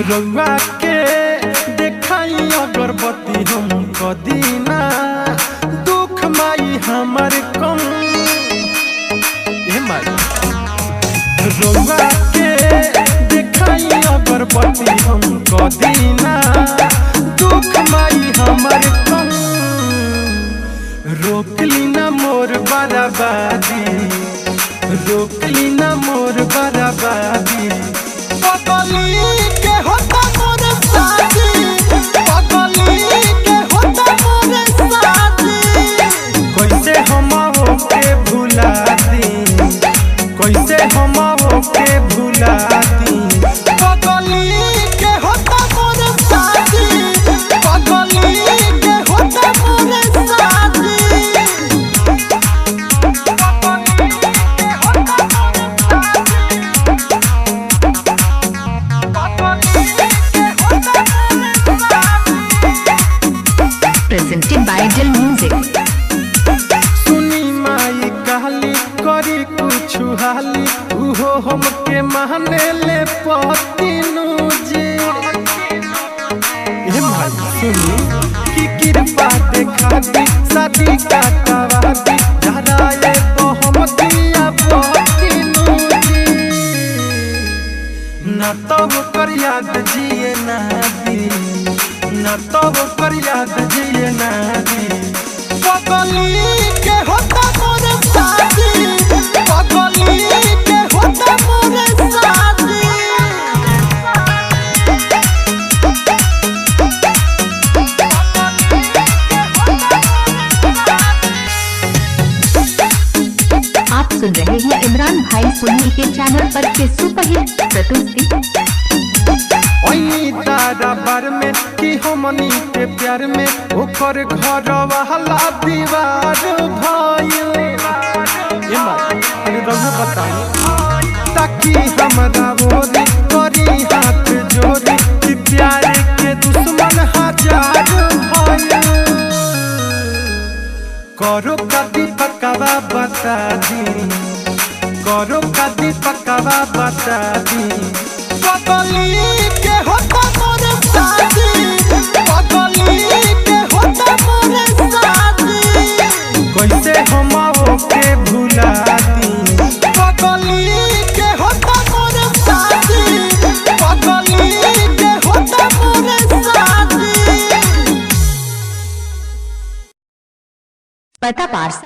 रउआ के देखाई अगरबत्ती हम कदीना दुख माई हमर कम माई रउआ के देखाई अगरबत्ती हम कदीना दुख माई हमर कम रोकली ना मोर बराबादी रोकली ना मोर बराबादी पगली के होता मोर शादी पगली के होता मोर शादी कैसे हम के भुला दी कैसे हम के भुला दी पगली के होता मोर शादी पगली के होता मोर शादी presented by Dil Music. सुनी माई कहली करी कुछ हाली उहो हमके माने ले पतिनु जी हे माई सुनी की कृपा देखा दी शादी का करवादी जराए तो हम दिया पतिनु जी ना तो कर याद जिए ना दी ना तो कर याद जिए ना दी पगली के होता मोर शादी पगली के होता मोर शादी आप सुन रहे हैं इमरान भाई सोनी के चैनल पर के सुपरहिट प्रस्तुति। तारा बार में कि हमनी के प्यार में ओकर घर वाला दीवार भाई बताई ताकि हमरा बोली करी हाथ जोड़ी कि प्यार के दुश्मन हजार भाई करो कदी पकावा बता दी करो कदी पकावा बता दी पगली के होता मोर शादी पगली के होता मोर शादी कैसे